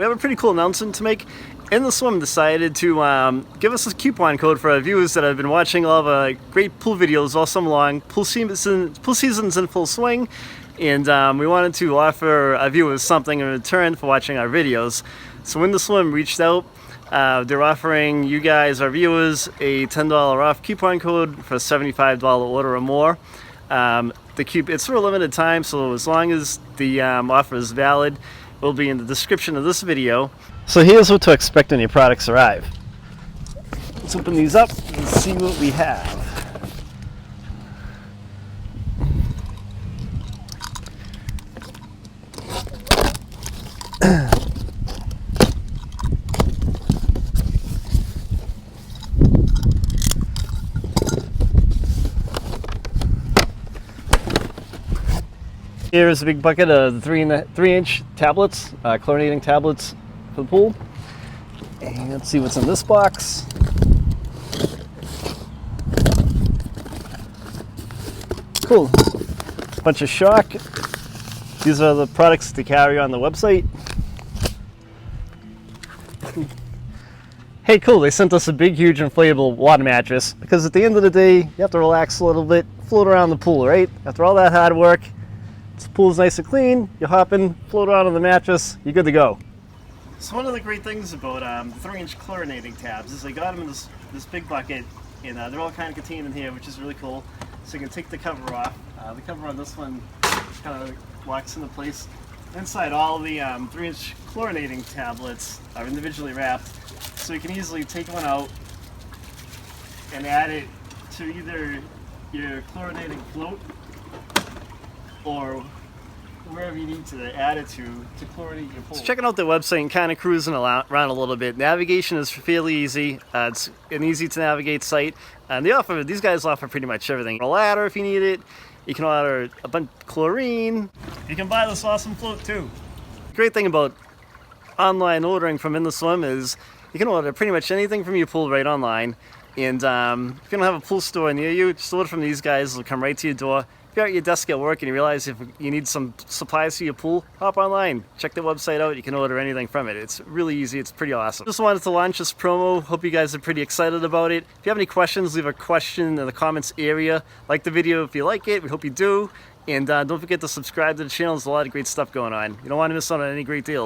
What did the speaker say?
We have a pretty cool announcement to make. In the Swim decided to give us a coupon code for our viewers that have been watching all of our great pool videos all summer long. Pool season's in full swing, and we wanted to offer our viewers something in return for watching our videos. So In the Swim reached out. They're offering you guys, our viewers, a $10 off coupon code for a $75 order or more. It's for a limited time, so as long as the offer is valid, it will be in the description of this video. So here's what to expect when your products arrive. Let's open these up and see what we have. Here's a big bucket of 3-inch tablets, chlorinating tablets for the pool. And let's see what's in this box. Cool. Bunch of shock. These are the products to carry on the website. Hey, cool, they sent us a big, huge inflatable water mattress because at the end of the day, you have to relax a little bit, float around the pool, right? After all that hard work, the pool's nice and clean, you hop in, float around on the mattress, you're good to go. So one of the great things about 3-inch chlorinating tabs is they got them in this big bucket, and they're all kind of contained in here, which is really cool. So you can take the cover off. The cover on this one kind of locks into place. Inside, all the 3-inch chlorinating tablets are individually wrapped, so you can easily take one out and add it to either your chlorinating float or wherever you need to add it to chlorinate your pool. So checking out their website and kind of cruising around a little bit. Navigation is fairly easy. It's an easy to navigate site. And these guys offer pretty much everything. A ladder if you need it. You can order a bunch of chlorine. You can buy this awesome float too. The great thing about online ordering from In the Swim is you can order pretty much anything from your pool right online. And if you don't have a pool store near you, just order from these guys. They'll come right to your door. If you're at your desk at work and you realize if you need some supplies for your pool, hop online, check the website out, you can order anything from it. It's really easy, it's pretty awesome. Just wanted to launch this promo, hope you guys are pretty excited about it. If you have any questions, leave a question in the comments area. Like the video if you like it, we hope you do. And don't forget to subscribe to the channel, there's a lot of great stuff going on. You don't want to miss out on any great deals.